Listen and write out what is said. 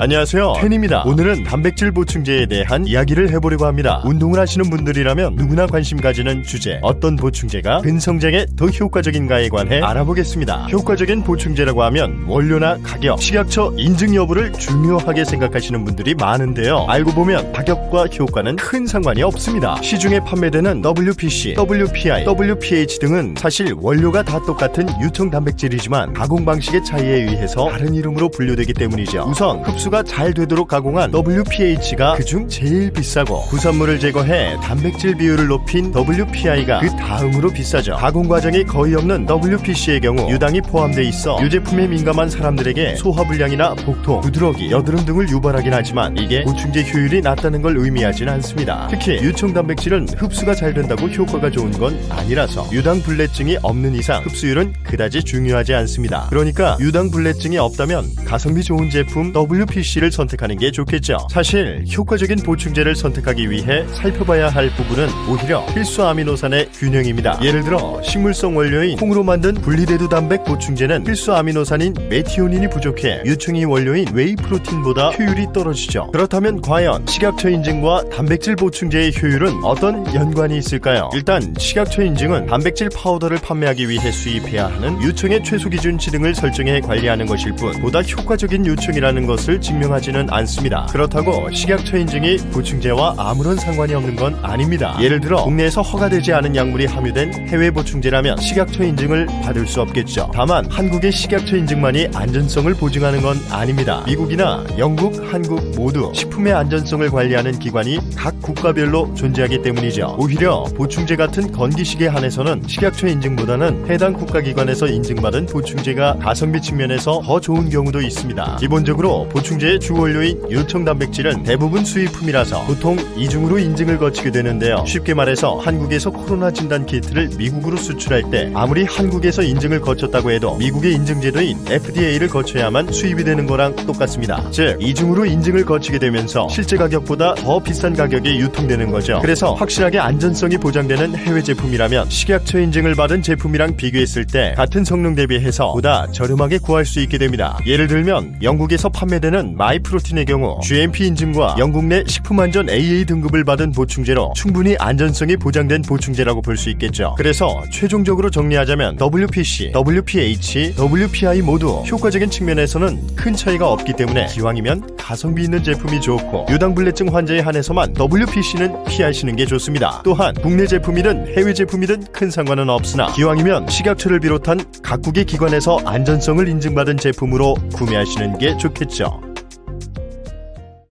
안녕하세요, 텐입니다. 오늘은 단백질 보충제에 대한 이야기를 해보려고 합니다. 운동을 하시는 분들이라면 누구나 관심 가지는 주제, 어떤 보충제가 근성장에 더 효과적인가에 관해 알아보겠습니다. 효과적인 보충제라고 하면 원료나 가격, 식약처 인증 여부를 중요하게 생각하시는 분들이 많은데요, 알고 보면 가격과 효과는 큰 상관이 없습니다. 시중에 판매되는 WPC, WPI, WPH 등은 사실 원료가 다 똑같은 유통 단백질이지만 가공 방식의 차이에 의해서 다른 이름으로 분류되기 때문이죠. 우선 흡수가 잘 되도록 가공한 WPH가 그중 제일 비싸고, 부산물을 제거해 단백질 비율을 높인 WPI가 그 다음으로 비싸죠. 가공 과정이 거의 없는 WPC의 경우 유당이 포함되어 있어 유제품에 민감한 사람들에게 소화불량이나 복통, 부드러기, 여드름 등을 유발하긴 하지만 이게 보충제 효율이 낮다는 걸 의미하진 않습니다. 특히 유청 단백질은 흡수가 잘 된다고 효과가 좋은 건 아니라서 유당 불내증이 없는 이상 흡수율은 그다지 중요하지 않습니다. 그러니까 유당 불내증이 없다면 가성비 좋은 제품 WPC를 선택하는 게 좋겠죠. 사실 효과적인 보충제를 선택하기 위해 살펴봐야 할 부분은 오히려 필수 아미노산의 균형입니다. 예를 들어 식물성 원료인 콩으로 만든 분리대두 단백 보충제는 필수 아미노산인 메티오닌이 부족해 유충이 원료인 웨이 프로틴보다 효율이 떨어지죠. 그렇다면 과연 식약처 인증과 단백질 보충제의 효율은 어떤 연관이 있을까요? 일단 식약처 인증은 단백질 파우더를 판매하기 위해 수입해야 하는 유청의 최소 기준치 등을 설정해 관리하는 것일 뿐 보다 효과적인 유청이라는 것을 증명하지는 않습니다. 그렇다고 식약처 인증이 보충제와 아무런 상관이 없는 건 아닙니다. 예를 들어 국내에서 허가되지 않은 약물이 함유된 해외 보충제라면 식약처 인증을 받을 수 없겠죠. 다만 한국의 식약처 인증만이 안전성을 보증하는 건 아닙니다. 미국이나 영국, 한국 모두 식품의 안전성을 관리하는 기관이 각 국가별로 존재하기 때문이죠. 오히려 보충제 같은 건기식에 한해서는 식약처 인증보다는 해당 국가기관에서 인증받은 보충제가 가성비 측면에서 더 좋은 경우도 있습니다. 기본적으로 보충제의 주원료인 유청 단백질은 대부분 수입품이라서 보통 이중으로 인증을 거치게 되는데요. 쉽게 말해서 한국에서 코로나 진단 키트를 미국으로 수출할 때 아무리 한국에서 인증을 거쳤다고 해도 미국의 인증제도인 FDA를 거쳐야만 수입이 되는 거랑 똑같습니다. 즉 이중으로 인증을 거치게 되면서 실제 가격보다 더 비싼 가격에 유통되는 거죠. 그래서 확실하게 안전성이 보장되는 해외 제품이라면 식약처 인증을 받은 제품이랑 비교했을 때 같은 성능 대비해서 보다 저렴하게 구할 수 있게 됩니다. 예를 들면 영국에서 판매되는 마이프로틴의 경우 GMP 인증과 영국 내 식품안전 AA 등급을 받은 보충제로 충분히 안전성이 보장된 보충제라고 볼 수 있겠죠. 그래서 최종적으로 정리하자면 WPC, WPH, WPI 모두 효과적인 측면에서는 큰 차이가 없기 때문에 기왕이면 가성비 있는 제품이 좋고 유당불내증 환자에 한해서만 WPC는 피하시는 게 좋습니다. 또한 국내 제품이든 해외 제품이든 큰 상관은 없으나 기왕이면 식약처를 비롯한 각국의 기관에서 안전성을 인증받은 제품으로 구매하시는 게 좋겠죠.